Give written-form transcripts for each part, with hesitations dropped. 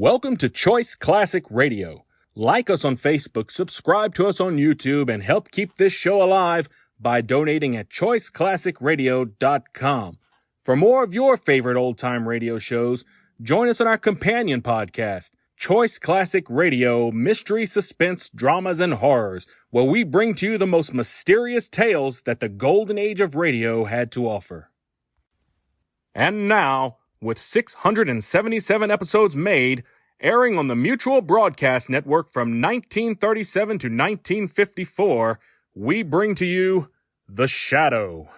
Welcome to Choice Classic Radio. Like us on Facebook, subscribe to us on YouTube, and help keep this show alive by donating at choiceclassicradio.com. For more of your favorite old-time radio shows, join us on our companion podcast, Choice Classic Radio, Mystery, Suspense, Dramas, and Horrors, where we bring to you the most mysterious tales that the golden age of radio had to offer. And now, with 677 episodes made, airing on the Mutual Broadcast Network from 1937 to 1954, we bring to you The Shadow.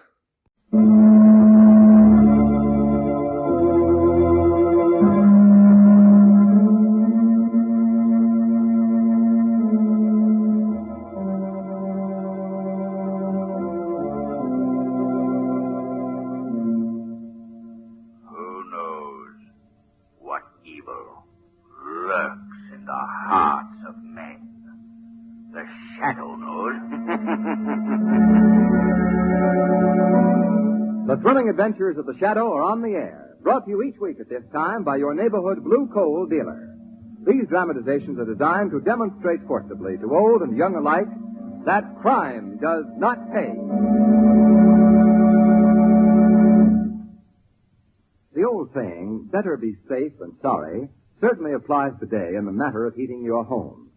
The thrilling adventures of the Shadow are on the air, brought to you each week at this time by your neighborhood blue coal dealer. These dramatizations are designed to demonstrate forcibly to old and young alike that crime does not pay. The old saying, better be safe than sorry, certainly applies today in the matter of heating your home.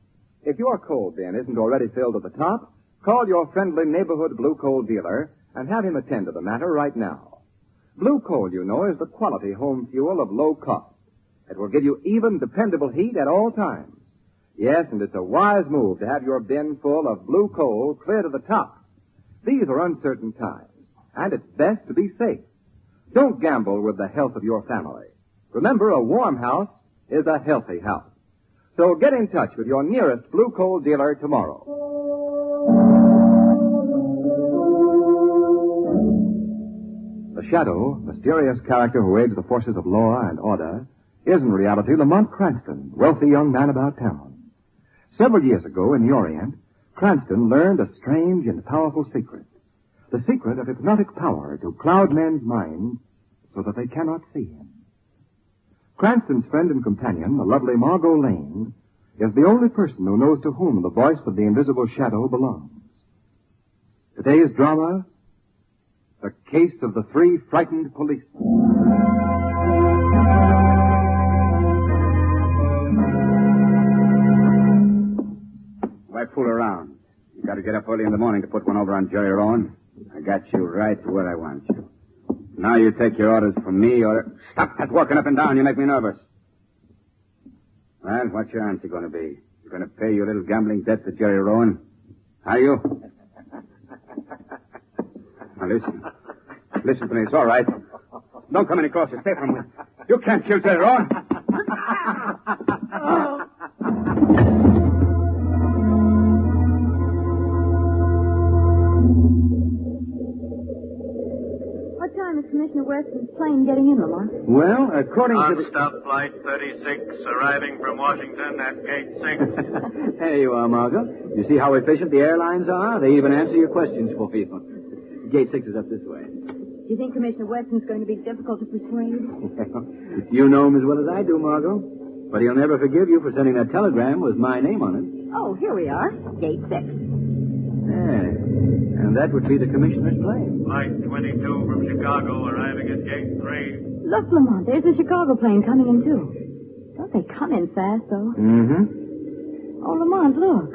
If your coal bin isn't already filled to the top, call your friendly neighborhood blue coal dealer and have him attend to the matter right now. Blue coal, you know, is the quality home fuel of low cost. It will give you even, dependable heat at all times. Yes, and it's a wise move to have your bin full of blue coal clear to the top. These are uncertain times, and it's best to be safe. Don't gamble with the health of your family. Remember, a warm house is a healthy house. So get in touch with your nearest blue coal dealer tomorrow. The Shadow, mysterious character who aids the forces of law and order, is in reality Lamont Cranston, wealthy young man about town. Several years ago in the Orient, Cranston learned a strange and powerful secret. The secret of hypnotic power to cloud men's minds so that they cannot see him. Cranston's friend and companion, the lovely Margot Lane, is the only person who knows to whom the voice of the invisible Shadow belongs. Today's drama, The Case of the Three Frightened Policemen. Why fool around? You got to get up early in the morning to put one over on Jerry Rowan. I got you right where I want you. Now you take your orders from me, or... Stop that walking up and down. You make me nervous. Well, what's your answer going to be? You going to pay your little gambling debt to Jerry Rowan? Are you? Now, listen. Listen to me. It's all right. Don't come any closer. Stay from me. You can't kill Jerry Rowan. What time is Commissioner Weston's plane getting in, Lamont? Well, according to the... Non-stop flight 36, arriving from Washington at gate 6. There you are, Margot. You see how efficient the airlines are? They even answer your questions for people. Gate 6 is up this way. Do you think Commissioner Weston's going to be difficult to persuade? You know him as well as I do, Margot. But he'll never forgive you for sending that telegram with my name on it. Oh, here we are. Gate 6. Yeah. And that would be the commissioner's plane. Flight 22 from Chicago, arriving at gate 3. Look, Lamont, there's a Chicago plane coming in, too. Don't they come in fast, though? Mm-hmm. Oh, Lamont, look.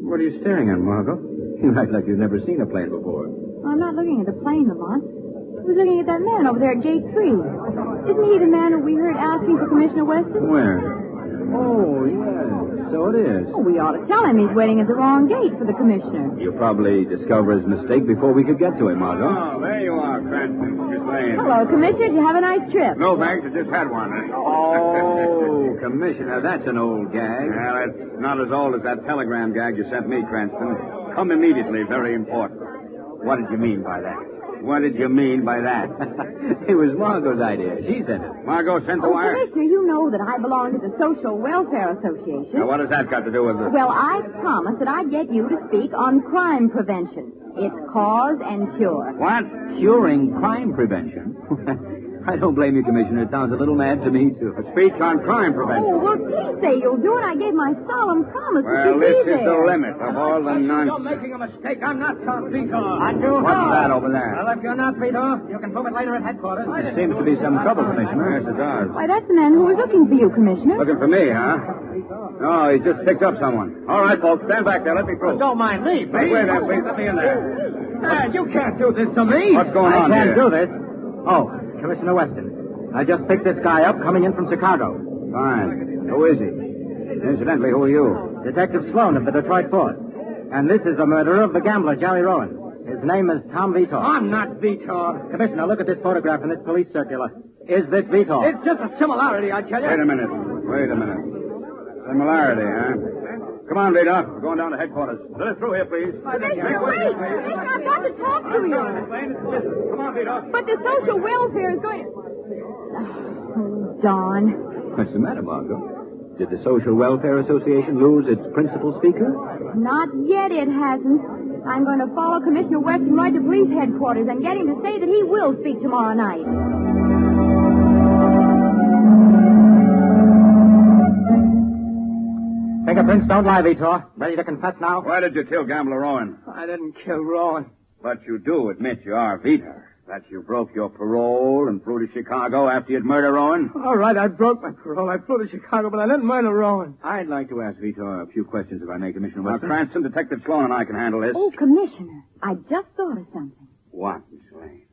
What are you staring at, Margot? You act like you've never seen a plane before. I'm not looking at the plane, Lamont. I was looking at that man over there at gate 3. Isn't he the man who we heard asking for Commissioner Weston? Where? Oh, yeah. So it is. Oh, we ought to tell him he's waiting at the wrong gate for the commissioner. You'll probably discover his mistake before we could get to him, Margot. Oh, there you are, Cranston. Miss Lane. Hello, Commissioner. Did you have a nice trip? No, thanks. I just had one. Oh, Commissioner, that's an old gag. Well, it's not as old as that telegram gag you sent me, Cranston. Come immediately. Very important. What did you mean by that? What did you mean by that? It was Margot's idea. She sent it. Margot sent the wire? Commissioner, you know that I belong to the Social Welfare Association. Now, what has that got to do with it? Well, I promised that I'd get you to speak on crime prevention. It's cause and cure. What? Curing crime prevention? I don't blame you, Commissioner. It sounds a little mad to me, too. A speech on crime prevention. Oh, well, please say you'll do it. I gave my solemn promise Well, to this be is there. the limit of all the nonsense. making a mistake. I'm not Tom Vitor. I do. What's that over there? Well, if you're not Vitor, you can prove it later at headquarters. There seems to be some trouble, Commissioner. Yes, it does. Why, that's the man who was looking for you, Commissioner. Looking for me, huh? No, he just picked up someone. All right, folks, stand back there. Let me prove. Don't mind me, please. Wait there, please. Let me in there. You can't do this to me. What's going on I can't here? do this. Oh, Commissioner Weston. I just picked this guy up coming in from Chicago. Fine. Who is he? Incidentally, who are you? Detective Sloan of the Detroit Force. And this is the murderer of the gambler, Jerry Rowan. His name is Tom Vitor. I'm not Vitor. Commissioner, look at this photograph in this police circular. Is this Vitor? It's just a similarity, I tell you. Wait a minute. Similarity, huh? Come on, Vito. We're going down to headquarters. Let us through here, please. Commissioner, wait! Commissioner, I've got to talk to you. Come on, Vito. But the social welfare is going to... Oh, Don. What's the matter, Margot? Did the Social Welfare Association lose its principal speaker? Not yet, it hasn't. I'm going to follow Commissioner Weston right to police headquarters and get him to say that he will speak tomorrow night. Fingerprints don't lie, Vitor. Ready to confess now? Why did you kill Gambler Rowan? I didn't kill Rowan. But you do admit you are Vito. That you broke your parole and flew to Chicago after you'd murdered Rowan? All right, I broke my parole. I flew to Chicago, but I didn't murder Rowan. I'd like to ask Vitor a few questions if I may, Commissioner Now, Weston. Cranston, Detective Sloan and I can handle this. Oh, Commissioner, I just thought of something. What, Miss Lane?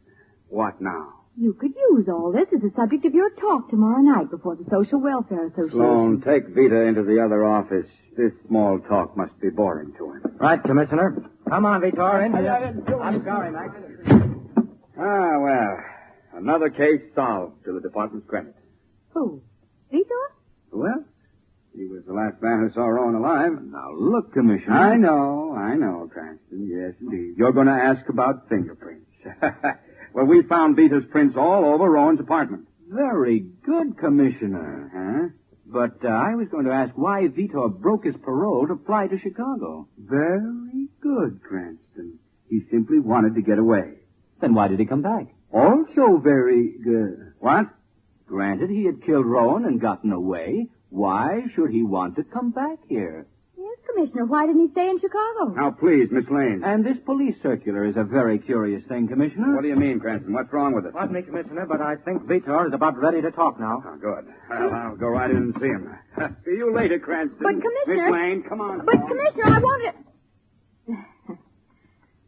What now? You could use all this as the subject of your talk tomorrow night before the Social Welfare Association. Sloan, take Vita into the other office. This small talk must be boring to him. Right, Commissioner. Come on, Vitor. In here. I'm sorry, Max. Ah, well, another case solved to the department's credit. Who? Vitor? Well, he was the last man who saw Rowan alive. Now, look, Commissioner. I know, Cranston. Yes, indeed. You're going to ask about fingerprints. Well, we found Vita's prints all over Rowan's apartment. Very good, Commissioner. Huh? But I was going to ask why Vitor broke his parole to fly to Chicago. Very good, Cranston. He simply wanted to get away. Then why did he come back? Also very good. What? Granted, he had killed Rowan and gotten away. Why should he want to come back here? Yes, Commissioner. Why didn't he stay in Chicago? Now, please, Miss Lane. And this police circular is a very curious thing, Commissioner. What do you mean, Cranston? What's wrong with it? Pardon me, Commissioner, but I think Vitor is about ready to talk now. Oh, good. Well, I'll go right in and see him. See you later, Cranston. But, Commissioner... Miss Lane, come on. But, Commissioner, I wanted to...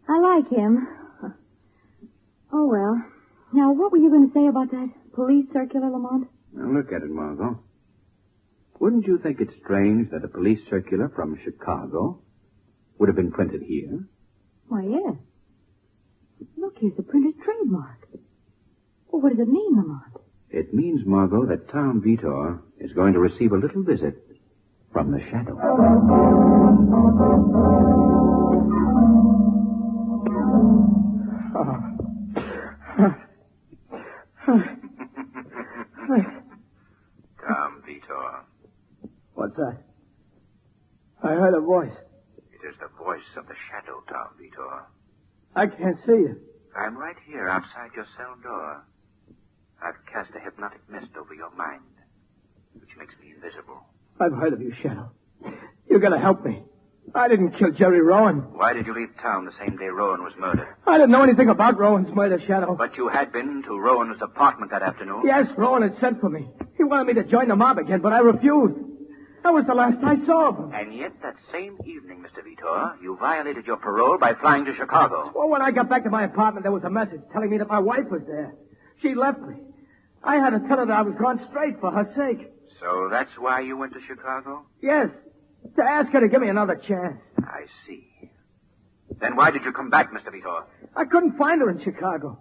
I like him. Oh, well. Now, what were you going to say about that police circular, Lamont? Now, look at it, Margot. Wouldn't you think it strange that a police circular from Chicago would have been printed here? Why, yes. Look, here's the printer's trademark. Well, what does it mean, Lamont? It means, Margot, that Tom Vitor is going to receive a little visit from the shadow. Tom Vitor. What's that? I heard a voice. It is the voice of the shadow, Tom Vitor. I can't see it. I'm right here outside your cell door. I've cast a hypnotic mist over your mind, which makes me invisible. I've heard of you, Shadow. You gotta help me. I didn't kill Jerry Rowan. Why did you leave town the same day Rowan was murdered? I didn't know anything about Rowan's murder, Shadow. But you had been to Rowan's apartment that afternoon? Yes, Rowan had sent for me. He wanted me to join the mob again, but I refused. That was the last I saw of him. And yet, that same evening, Mr. Vitor, you violated your parole by flying to Chicago. Well, when I got back to my apartment, there was a message telling me that my wife was there. She left me. I had to tell her that I was gone straight for her sake. So that's why you went to Chicago? Yes, to ask her to give me another chance. I see. Then why did you come back, Mr. Vitor? I couldn't find her in Chicago.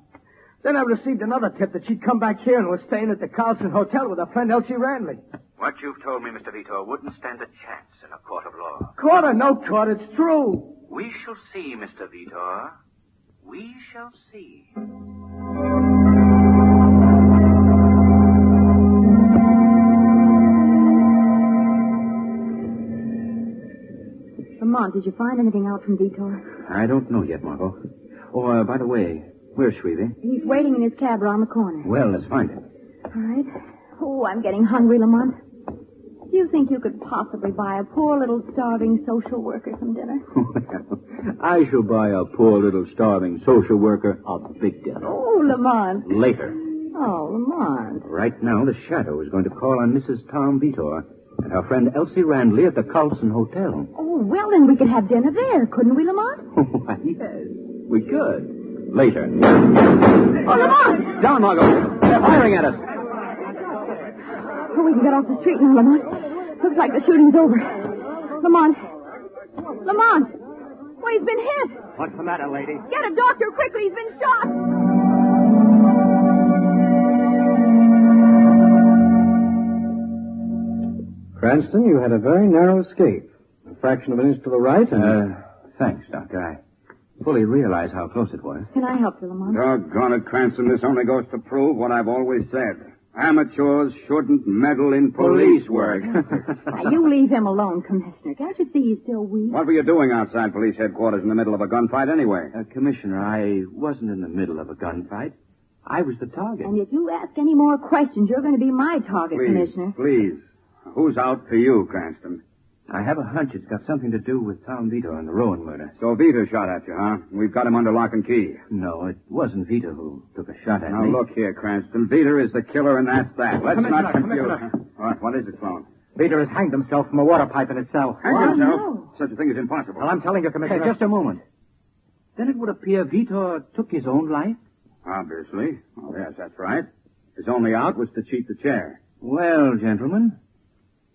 Then I received another tip that she'd come back here and was staying at the Carlson Hotel with her friend Elsie Randley. What you've told me, Mr. Vitor, wouldn't stand a chance in a court of law. Court or no court, it's true. We shall see, Mr. Vitor. We shall see. Lamont, did you find anything out from Vitor? I don't know yet, Margot. Oh, by the way, Where's Shrevey? He's waiting in his cab around the corner. Well, let's find him. All right. Oh, I'm getting hungry, Lamont. Do you think you could possibly buy a poor little starving social worker some dinner? Well, I shall buy a poor little starving social worker a big dinner. Oh, Lamont. Later. Oh, Lamont. Right now, the Shadow is going to call on Mrs. Tom Vitor and her friend Elsie Randley at the Carlson Hotel. Oh, well, then we could have dinner there, couldn't we, Lamont? Why, yes, we could. Later. Oh, Lamont! Down, Margot. They're firing at us. Oh, we can get off the street now, Lamont. Looks like the shooting's over. Lamont. Lamont! Well, he's been hit. What's the matter, lady? Get a doctor quickly. He's been shot. Cranston, you had a very narrow escape. A fraction of an inch to the right and... Thanks, Doctor. I fully realize how close it was. Can I help you, Lamont? Doggone it, Cranston. This only goes to prove what I've always said. Amateurs shouldn't meddle in police work. Now, you leave him alone, Commissioner. Can't you see he's still weak? What were you doing outside police headquarters in the middle of a gunfight anyway? Commissioner, I wasn't in the middle of a gunfight. I was the target. And if you ask any more questions, you're going to be my target, Commissioner. Please. Who's out for you, Cranston? I have a hunch it's got something to do with Tom Vito and the Rowan murder. So Vito shot at you, huh? We've got him under lock and key. No, it wasn't Vito who took a shot at Now, me. look here, Cranston. Vito is the killer, and that's that. Let's not confuse... Commissioner. What is it, Sloan? Peter has hanged himself from a water pipe in his cell. Hanged himself? no. Such a thing is impossible. Well, I'm telling you, Commissioner. Hey, just a moment. Then it would appear Vito took his own life? Obviously. Oh, yes, that's right. His only out was to cheat the chair. Well, gentlemen,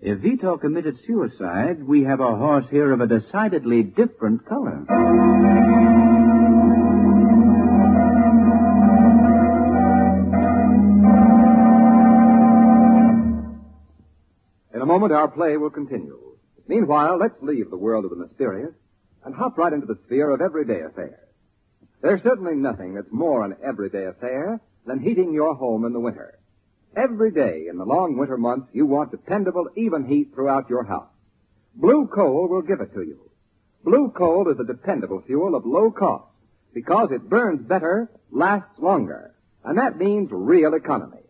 if Vito committed suicide, we have a horse here of a decidedly different color. In a moment, our play will continue. Meanwhile, let's leave the world of the mysterious and hop right into the sphere of everyday affairs. There's certainly nothing that's more an everyday affair than heating your home in the winter. Every day in the long winter months, you want dependable, even heat throughout your house. Blue Coal will give it to you. Blue Coal is a dependable fuel of low cost because it burns better, lasts longer, and that means real economy.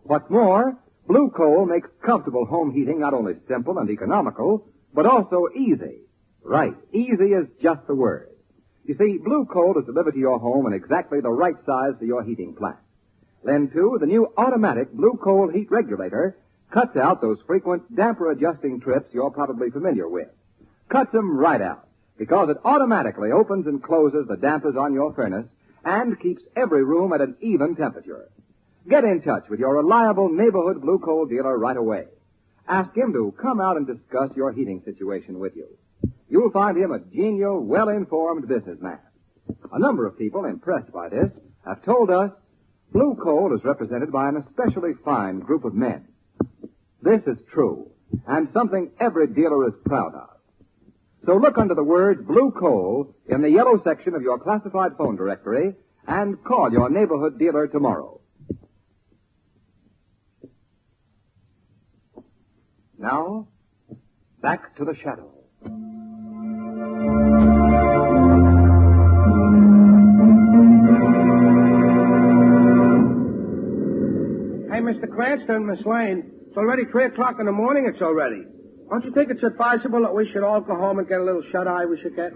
What's more, Blue Coal makes comfortable home heating not only simple and economical, but also easy. Right, easy is just the word. You see, Blue Coal is delivered to your home in exactly the right size for your heating plant. Then, too, the new automatic Blue Coal heat regulator cuts out those frequent damper-adjusting trips you're probably familiar with. Cuts them right out, because it automatically opens and closes the dampers on your furnace and keeps every room at an even temperature. Get in touch with your reliable neighborhood Blue Coal dealer right away. Ask him to come out and discuss your heating situation with you. You'll find him a genial, well-informed businessman. A number of people impressed by this have told us Blue Coal is represented by an especially fine group of men. This is true, and something every dealer is proud of. So look under the words Blue Coal in the yellow section of your classified phone directory and call your neighborhood dealer tomorrow. Now, back to the Shadow. Hey, Mr. Cranston, Miss Lane. It's already 3 o'clock in the morning. It's already. Don't you think it's advisable that we should all go home and get a little shut-eye we should get?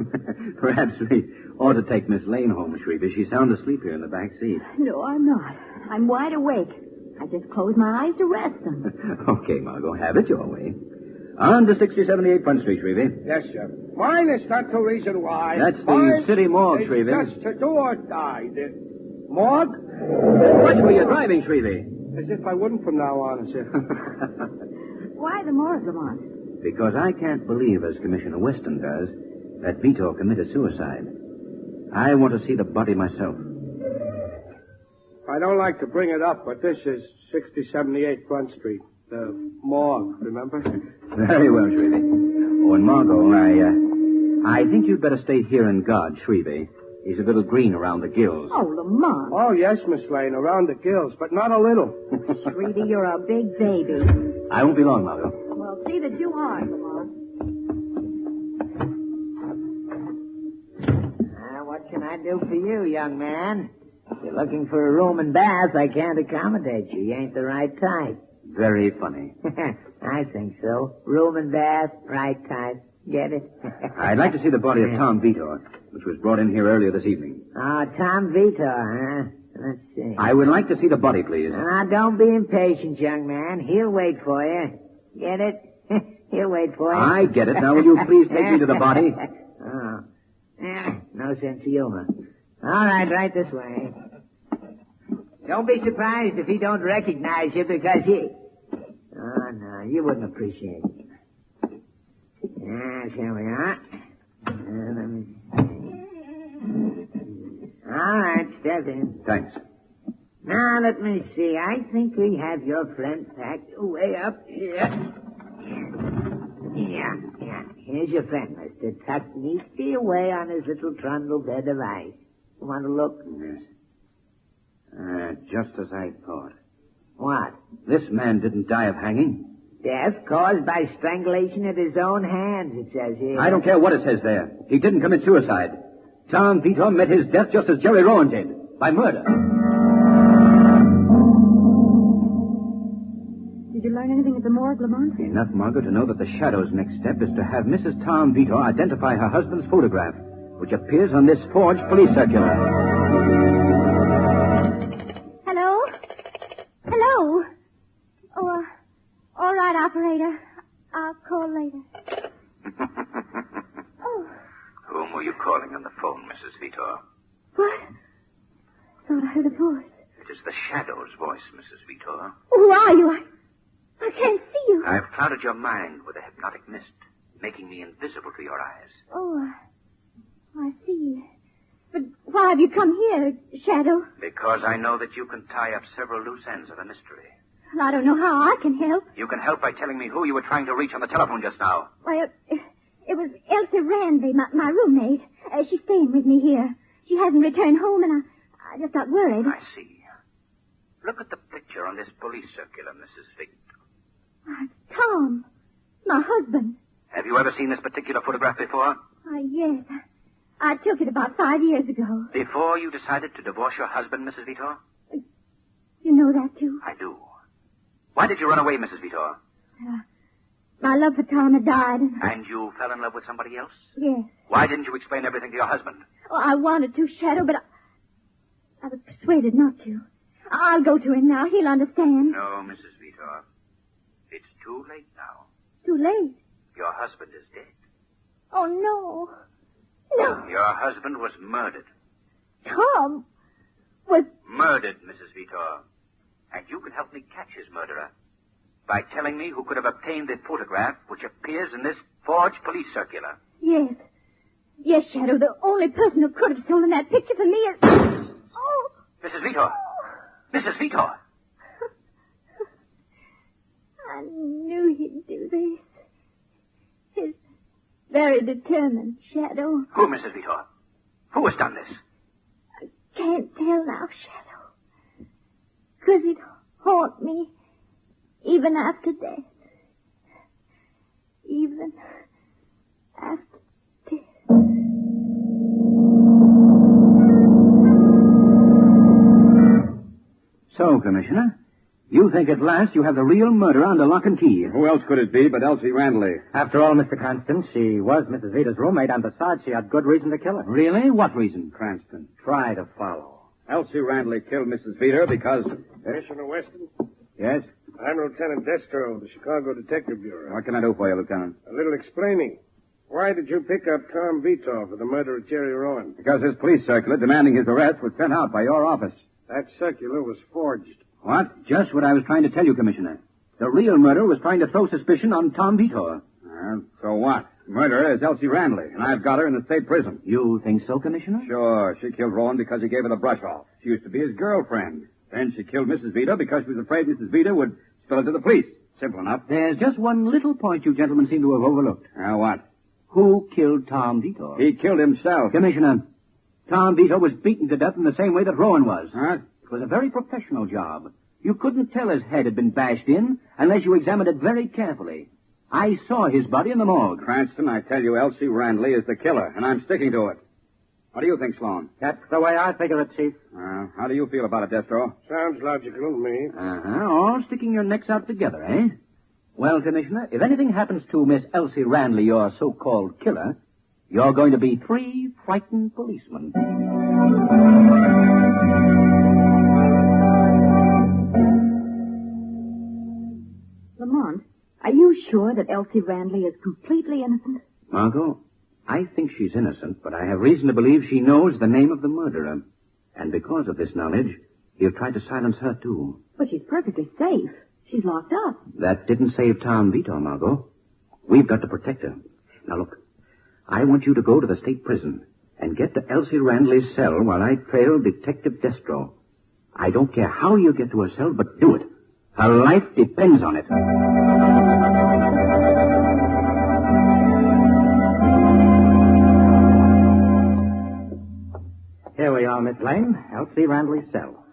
Perhaps we ought to take Miss Lane home, Shrevey. She's sound asleep here in the back seat. No, I'm not. I'm wide awake. I just closed my eyes to rest them. Okay, Margot, have it your way. On to 6078 Front Street, Shrevey. Yes, sir. Mine is not the reason why. That's the city morgue, is Shrevey. just to do or die. The morgue? Watch where you're driving, Shrevey. As if I wouldn't from now on, as if. Why the morgue, Lamont? Because I can't believe, as Commissioner Weston does, that Vito committed suicide. I want to see the body myself. I don't like to bring it up, but this is 6078 Front Street. The morgue, remember? Very well, Shrevey. Oh, and Margot, I think you'd better stay here and guard Shrevey. He's a little green around the gills. Oh, Lamont. Oh, yes, Miss Lane, around the gills, but not a little. Shrevey, you're a big baby. I won't be long, Margot. Well, see that you aren't, Lamont. What can I do for you, young man? You you're looking for a room and bath, I can't accommodate you. You ain't the right type. Very funny. I think so. Room and bath, right type. Get it? I'd like to see the body of Tom Vitor, which was brought in here earlier this evening. Oh, Tom Vitor, huh? Let's see. I would like to see the body, please. Now, don't be impatient, young man. He'll wait for you. Get it? He'll wait for you. I get it. Now, will you please take me to the body? Oh. No sense of humor. All right this way. Don't be surprised if he don't recognize you because he... Oh, no, you wouldn't appreciate it. Yes, here we are. Let me see. All right, step in. Thanks. Now, let me see. I think we have your friend packed way up here. Yeah. Here's your friend, mister, tucked neatly away on his little trundle bed of ice. You want to look? Yes. Just as I thought. What? This man didn't die of hanging. Death caused by strangulation at his own hands, it says here. I don't care what it says there. He didn't commit suicide. Tom Vitor met his death just as Jerry Rowan did, by murder. Did you learn anything at the morgue, Lamont? Enough, Margot, to know that the Shadow's next step is to have Mrs. Tom Vitor identify her husband's photograph, which appears on this forged police circular. Hello? Hello? Oh, all right, operator. I'll call later. Oh. Whom were you calling on the phone, Mrs. Vitor? What? Thought I heard a voice. It is the Shadow's voice, Mrs. Vitor. Who are you? I can't see you. I've clouded your mind with a hypnotic mist, making me invisible to your eyes. Oh, I see. But why have you come here, Shadow? Because I know that you can tie up several loose ends of a mystery. Well, I don't know how I can help. You can help by telling me who you were trying to reach on the telephone just now. Well, it was Elsie Randy, my roommate. She's staying with me here. She hasn't returned home, and I just got worried. I see. Look at the picture on this police circular, Mrs. Figg. Tom, my husband. Have you ever seen this particular photograph before? Yes. I took it about 5 years ago. Before you decided to divorce your husband, Mrs. Vitor? You know that, too? I do. Why did you run away, Mrs. Vitor? My love for Tom had died. And you fell in love with somebody else? Yes. Why didn't you explain everything to your husband? Oh, I wanted to, Shadow, but I was persuaded not to. I'll go to him now. He'll understand. No, Mrs. Vitor. It's too late now. Too late? Your husband is dead. Oh, no. No. Your husband was murdered. Tom was... Murdered, Mrs. Vitor. And you can help me catch his murderer by telling me who could have obtained the photograph which appears in this forged police circular. Yes. Yes, Shadow. The only person who could have stolen that picture for me is... Oh! Mrs. Vitor! Mrs. Vitor! I knew he'd do this. He's very determined, Shadow. Who, Mrs. Vitor? Who has done this? I can't tell now, Shadow. 'Cause it haunt me even after death. Even after death. So, Commissioner, you think at last you have the real murderer under lock and key. Who else could it be but Elsie Randley? After all, Mr. Cranston, she was Mrs. Vita's roommate, and besides, she had good reason to kill her. Really? What reason? Cranston. Try to follow. Elsie Randley killed Mrs. Vita because... Commissioner Weston? Yes? I'm Lieutenant Destro of the Chicago Detective Bureau. What can I do for you, Lieutenant? A little explaining. Why did you pick up Tom Vitor for the murder of Jerry Rowan? Because his police circular demanding his arrest was sent out by your office. That circular was forged. What? Just what I was trying to tell you, Commissioner. The real murderer was trying to throw suspicion on Tom Vitor. So what? Murderer is Elsie Randley, and I've got her in the state prison. You think so, Commissioner? Sure. She killed Rowan because he gave her the brush off. She used to be his girlfriend. Then she killed Mrs. Vita because she was afraid Mrs. Vita would spill it to the police. Simple enough. There's just one little point you gentlemen seem to have overlooked. What? Who killed Tom Vitor? He killed himself. Commissioner, Tom Vitor was beaten to death in the same way that Rowan was. Huh? It was a very professional job. You couldn't tell his head had been bashed in unless you examined it very carefully. I saw his body in the morgue. Cranston, I tell you, Elsie Randley is the killer, and I'm sticking to it. What do you think, Sloan? That's the way I figure it, Chief. How do you feel about it, Destro? Sounds logical to me. All sticking your necks out together, eh? Well, Commissioner, if anything happens to Miss Elsie Randley, your so-called killer, you're going to be 3 frightened policemen. Lamont, are you sure that Elsie Randley is completely innocent? Margot, I think she's innocent, but I have reason to believe she knows the name of the murderer. And because of this knowledge, he'll try to silence her, too. But she's perfectly safe. She's locked up. That didn't save Tom Vito, Margot. We've got to protect her. Now, look, I want you to go to the state prison and get to Elsie Randley's cell while I trail Detective Destro. I don't care how you get to her cell, but do it. Her life depends on it. Here we are, Miss Lane. Elsie Randley's cell.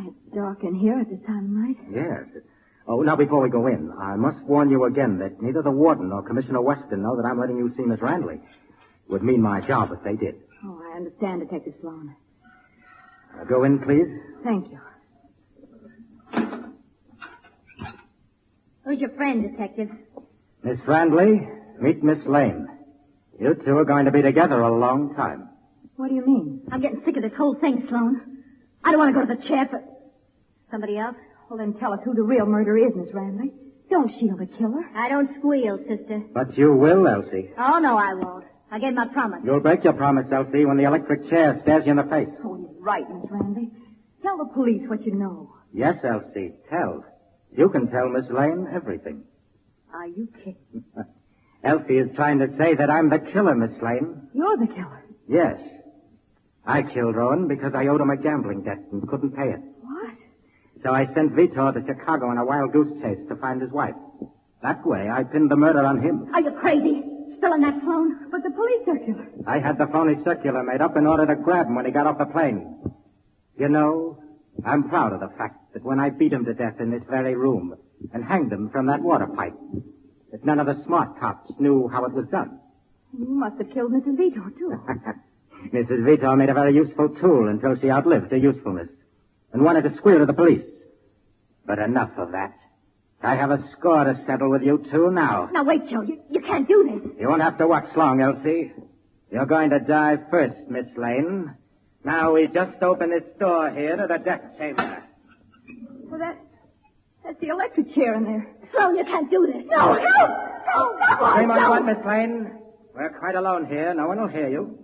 It's dark in here at this time of night. Yes. Oh, now before we go in, I must warn you again that neither the warden nor Commissioner Weston know that I'm letting you see Miss Randley. It would mean my job if they did. Oh, I understand, Detective Sloan. Go in, please. Thank you. Who's your friend, Detective? Miss Randley, meet Miss Lane. You two are going to be together a long time. What do you mean? I'm getting sick of this whole thing, Sloan. I don't want to go to the chair for... Somebody else? Well, then tell us who the real murderer is, Miss Randley. Don't shield the killer. I don't squeal, sister. But you will, Elsie. Oh, no, I won't. I gave my promise. You'll break your promise, Elsie, when the electric chair stares you in the face. Oh, you're right, Miss Randley. Tell the police what you know. Yes, Elsie, tell. You can tell Miss Lane everything. Are you kidding? Elsie is trying to say that I'm the killer, Miss Lane. You're the killer. Yes. I killed Rowan because I owed him a gambling debt and couldn't pay it. What? So I sent Vito to Chicago on a wild goose chase to find his wife. That way, I pinned the murder on him. Are you crazy? Still in that phone? But the police circular. I had the phony circular made up in order to grab him when he got off the plane. You know, I'm proud of the fact that when I beat him to death in this very room and hanged him from that water pipe, that none of the smart cops knew how it was done. You must have killed Mrs. Vito, too. Mrs. Vito made a very useful tool until she outlived her usefulness and wanted to squeal to the police. But enough of that. I have a score to settle with you two now. Now, wait, Joe. You can't do this. You won't have to watch long, Elsie. You're going to die first, Miss Lane. Now, we just open this door here to the death chamber. Well, that's the electric chair in there. Sloan, you can't do this. No, no, no, Same on what, Miss Lane? We're quite alone here. No one will hear you.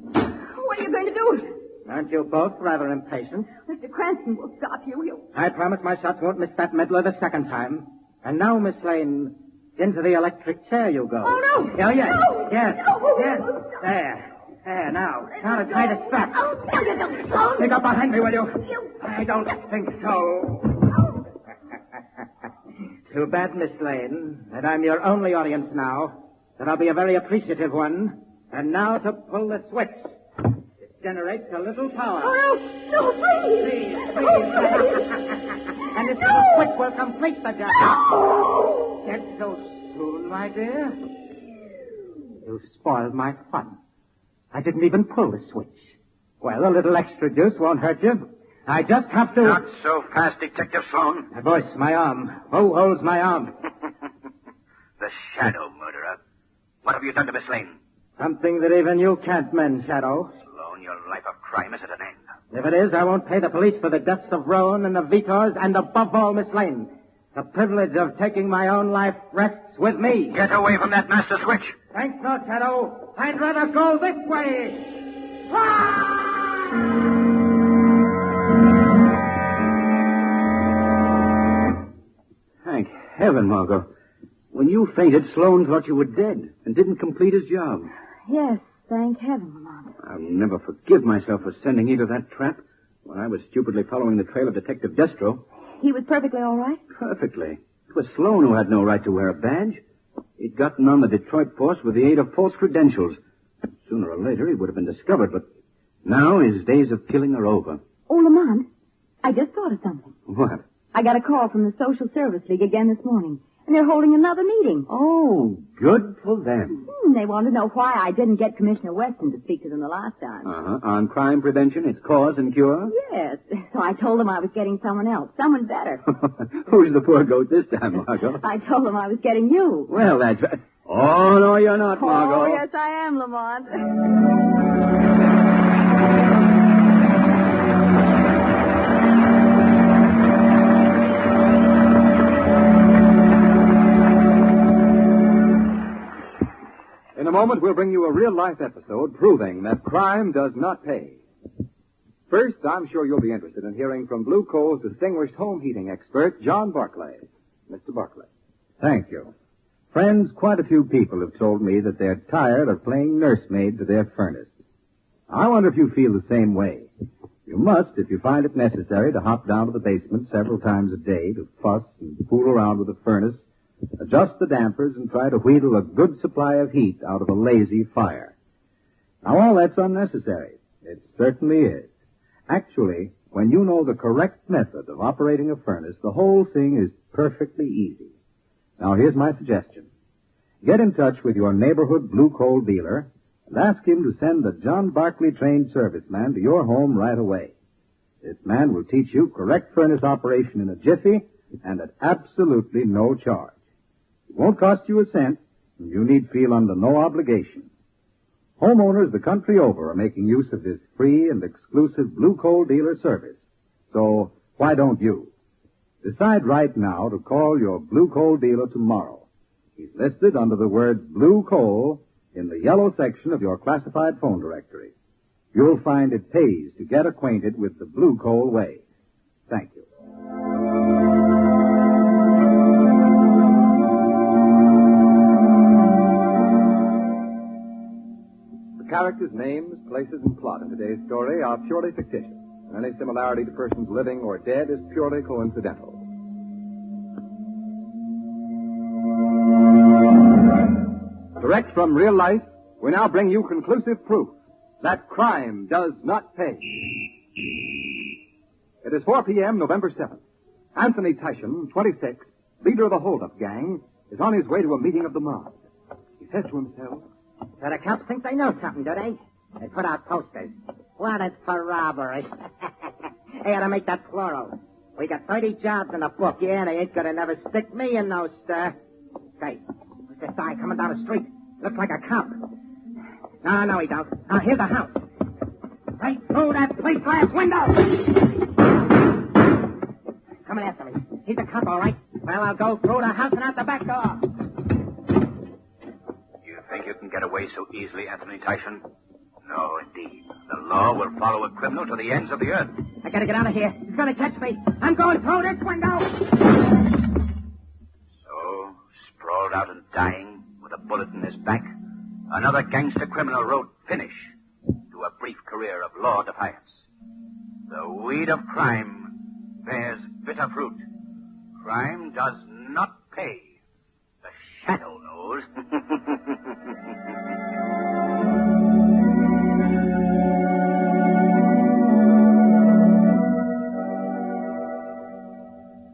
What are you going to do? Aren't you both rather impatient? Mr. Cranston will stop you. I promise my shots won't miss that meddler the second time. And now, Miss Lane, into the electric chair you go. Oh, no. Oh, yes. No. Yes. No. Yes. No. There, now. Now to tie the strap. Oh, no, you don't, Sloan. Pick up behind me, will you? I don't think so. Too bad, Miss Lane, that I'm your only audience now. That I'll be a very appreciative one. And now to pull the switch. It generates a little power. Oh, no, please. Please. And this little switch will complete the job. No. Yet so soon, my dear? You spoiled my fun. I didn't even pull the switch. Well, a little extra juice won't hurt you. I just have to... Not so fast, Detective Sloan. My voice, my arm. Who holds my arm? The shadow murderer. What have you done to Miss Lane? Something that even you can't mend, Shadow. Sloan, your life of crime is at an end. If it is, I won't pay the police for the deaths of Rowan and the Vitos, and above all, Miss Lane. The privilege of taking my own life rests with me. Get away from that master switch. Thanks not, Shadow. I'd rather go this way. Thank heaven, Margot. When you fainted, Sloan thought you were dead and didn't complete his job. Yes, thank heaven, Lamont. I'll never forgive myself for sending you to that trap when I was stupidly following the trail of Detective Destro. He was perfectly all right? Perfectly. It was Sloan who had no right to wear a badge. He'd gotten on the Detroit force with the aid of false credentials. Sooner or later, he would have been discovered, but now his days of killing are over. Oh, Lamont, I just thought of something. What? I got a call from the Social Service League again this morning. and they're holding another meeting. Oh, good for them. They want to know why I didn't get Commissioner Weston to speak to them the last time. On crime prevention, its cause and cure? Yes. So I told them I was getting someone else, someone better. Who's the poor goat this time, Margot? I told them I was getting you. Well, that's right. Oh, no, you're not, Margot. Oh, yes, I am, Lamont. In a moment, we'll bring you a real-life episode proving that crime does not pay. First, I'm sure you'll be interested in hearing from Blue Coal's distinguished home heating expert, John Barclay. Mr. Barclay. Thank you. Friends, quite a few people have told me that they're tired of playing nursemaid to their furnace. I wonder if you feel the same way. You must if you find it necessary to hop down to the basement several times a day to fuss and fool around with the furnace, adjust the dampers, and try to wheedle a good supply of heat out of a lazy fire. Now, all that's unnecessary. It certainly is. Actually, when you know the correct method of operating a furnace, the whole thing is perfectly easy. Now, here's my suggestion. Get in touch with your neighborhood Blue Coal dealer and ask him to send a John Barclay-trained serviceman to your home right away. This man will teach you correct furnace operation in a jiffy and at absolutely no charge. It won't cost you a cent, and you need feel under no obligation. Homeowners the country over are making use of this free and exclusive Blue Coal dealer service. So, why don't you? Decide right now to call your Blue Coal dealer tomorrow. He's listed under the word Blue Coal in the yellow section of your classified phone directory. You'll find it pays to get acquainted with the Blue Coal way. Thank you. The characters, names, places, and plot in today's story are purely fictitious. Any similarity to persons living or dead is purely coincidental. Direct from real life, we now bring you conclusive proof that crime does not pay. It is 4 p.m., November 7th. Anthony Tyshan, 26, leader of the hold-up gang, is on his way to a meeting of the mob. He says to himself, So the cops think they know something, do they? They put out posters. Wanted for robbery. They ought to make that plural. We got 30 jobs in the book, yeah, and they ain't gonna never stick me in no stir. Say, what's this guy coming down the street? Looks like a cop. No, he don't. Now, here's the house. Right through that plate glass window. Coming after me. He's a cop, all right. Well, I'll go through the house and out the back door. You think you can get away so easily, Anthony Tyshan? No, indeed. The law will follow a criminal to the ends of the earth. I gotta get out of here. He's gonna catch me. I'm going through this window. So, sprawled out and dying, with a bullet in his back, another gangster criminal wrote finish to a brief career of law defiance. The weed of crime bears bitter fruit. Crime does not pay. The shadow knows.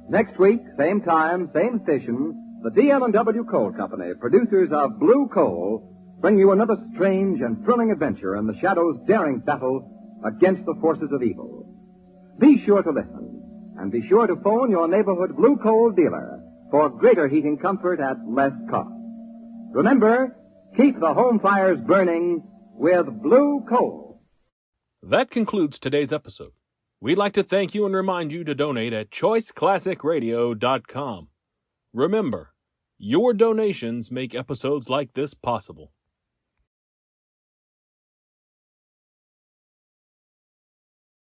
Next week, same time, same station, the DL&W Coal Company, producers of Blue Coal, bring you another strange and thrilling adventure in the Shadow's daring battle against the forces of evil. Be sure to listen, and be sure to phone your neighborhood Blue Coal dealer for greater heating comfort at less cost. Remember, keep the home fires burning with Blue Coal. That concludes today's episode. We'd like to thank you and remind you to donate at choiceclassicradio.com. Remember, your donations make episodes like this possible.